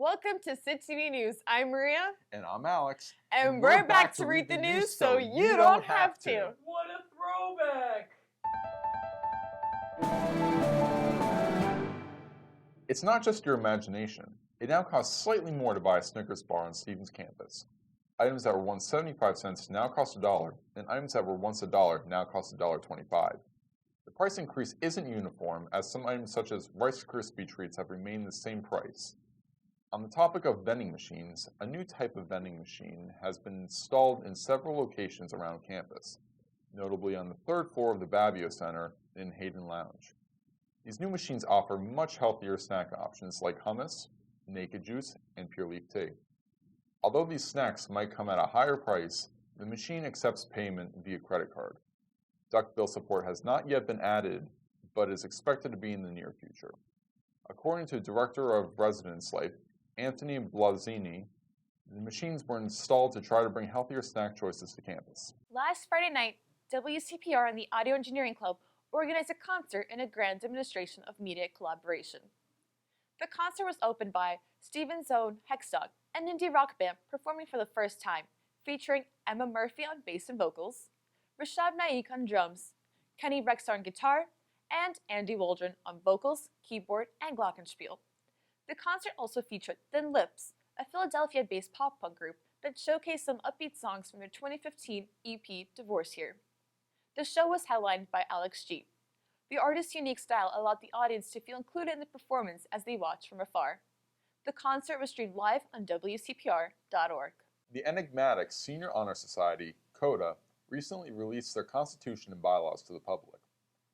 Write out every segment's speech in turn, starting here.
Welcome to SITTV News. I'm Maria. And I'm Alex. And we're back to read the news so you don't have to. What a throwback! It's not just your imagination. It now costs slightly more to buy a Snickers bar on Stevens campus. Items that were once 75 cents now cost $1, and items that were once $1 now cost $1.25. The price increase isn't uniform, as some items such as Rice Krispie treats have remained the same price. On the topic of vending machines, a new type of vending machine has been installed in several locations around campus, notably on the third floor of the Babbio Center in Hayden Lounge. These new machines offer much healthier snack options like hummus, naked juice, and pure leaf tea. Although these snacks might come at a higher price, the machine accepts payment via credit card. Duck bill support has not yet been added, but is expected to be in the near future. According to Director of Residence Life, Anthony Blazzini, the machines were installed to try to bring healthier snack choices to campus. Last Friday night, WCPR and the Audio Engineering Club organized a concert in a grand demonstration of media collaboration. The concert was opened by Steven's own Hexdog, an indie rock band performing for the first time, featuring Emma Murphy on bass and vocals, Rashad Naik on drums, Kenny Rexar on guitar, and Andy Waldron on vocals, keyboard, and glockenspiel. The concert also featured Thin Lips, a Philadelphia-based pop-punk group that showcased some upbeat songs from their 2015 EP, Divorce Here. The show was headlined by Alex G. The artist's unique style allowed the audience to feel included in the performance as they watched from afar. The concert was streamed live on WCPR.org. The enigmatic Senior Honor Society, Khoda, recently released their constitution and bylaws to the public.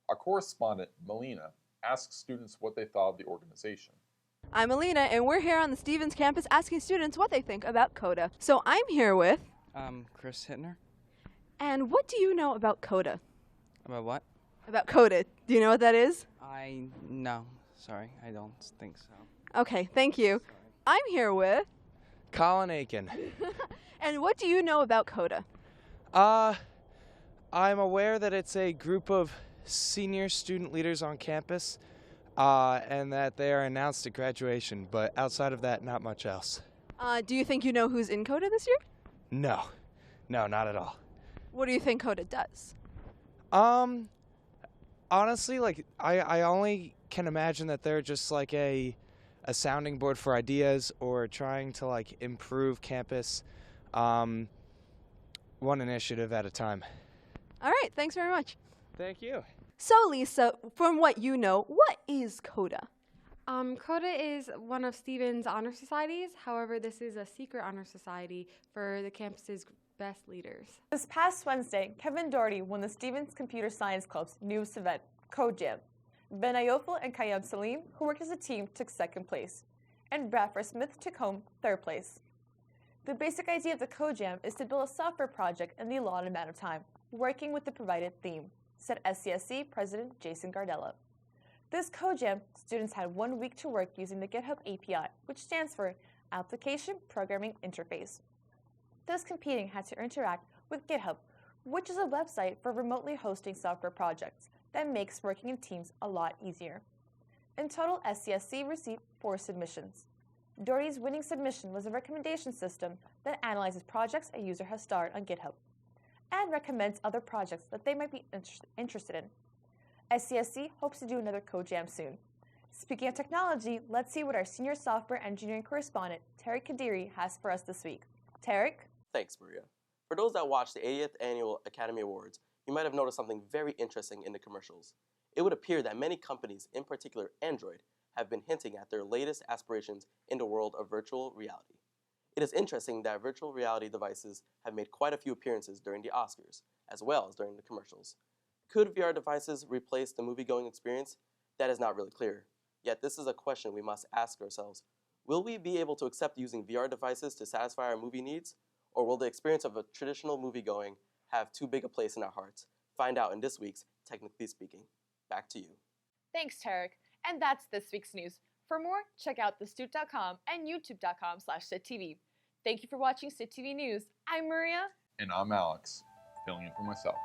Our correspondent, Melina, asked students what they thought of the organization. I'm Alina, and we're here on the Stevens campus asking students what they think about Khoda. So I'm here with... Chris Hittner. And what do you know about Khoda? About what? About Khoda. Do you know what that is? No. Sorry, I don't think so. Okay, thank you. Sorry. I'm here with... Colin Aiken. And what do you know about Khoda? I'm aware that it's a group of senior student leaders on campus, and that they are announced at graduation, but outside of that, not much else. Do you think you know who's in Khoda this year? No, not at all. What do you think Khoda does? Honestly, I only can imagine that they're just like a sounding board for ideas or trying to improve campus, one initiative at a time. All right, thanks very much. Thank you. So Lisa, from what you know, what is Khoda? Khoda is one of Stevens' honor societies. However, this is a secret honor society for the campus's best leaders. This past Wednesday, Kevin Doherty won the Stevens Computer Science Club's newest event, CodeJam. Ben Ayofel and Kayeb Salim, who worked as a team, took second place, and Bradford Smith took home third place. The basic idea of the CodeJam is to build a software project in the allotted amount of time, working with the provided theme, said SCSC President Jason Gardella. This CodeJam, students had 1 week to work using the GitHub API, which stands for Application Programming Interface. Those competing had to interact with GitHub, which is a website for remotely hosting software projects that makes working in teams a lot easier. In total, SCSC received 4 submissions. Doherty's winning submission was a recommendation system that analyzes projects a user has started on GitHub and recommends other projects that they might be interested in. SCSC hopes to do another CodeJam soon. Speaking of technology, let's see what our senior software engineering correspondent, Tarek Kadiri, has for us this week. Tarek? Thanks, Maria. For those that watched the 80th Annual Academy Awards, you might have noticed something very interesting in the commercials. It would appear that many companies, in particular Android, have been hinting at their latest aspirations in the world of virtual reality. It is interesting that virtual reality devices have made quite a few appearances during the Oscars, as well as during the commercials. Could VR devices replace the movie-going experience? That is not really clear. Yet this is a question we must ask ourselves. Will we be able to accept using VR devices to satisfy our movie needs? Or will the experience of a traditional movie-going have too big a place in our hearts? Find out in this week's Technically Speaking. Back to you. Thanks, Tarek. And that's this week's news. For more, check out thestute.com and youtube.com/SITTV. Thank you for watching SITTV News. I'm Maria. And I'm Alex, filling in for myself.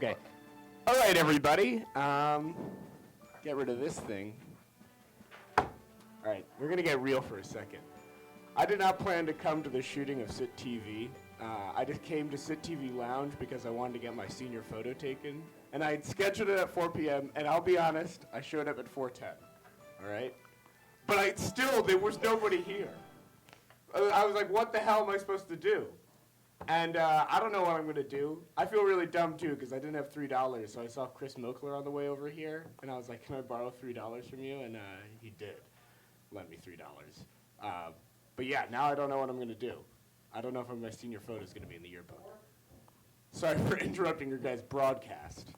Okay. All right, everybody. Get rid of this thing. All right, we're going to get real for a second. I did not plan to come to the shooting of SITTV. I just came to SITTV Lounge because I wanted to get my senior photo taken. And I scheduled it at 4 p.m., and I'll be honest, I showed up at 4:10. All right? But there was nobody here. I was like, what the hell am I supposed to do? And I don't know what I'm going to do. I feel really dumb, too, because I didn't have $3. So I saw Chris Milkler on the way over here, and I was like, can I borrow $3 from you? And he did lend me $3. But yeah, now I don't know what I'm going to do. I don't know if my senior photo is going to be in the yearbook. Sorry for interrupting your guys' broadcast.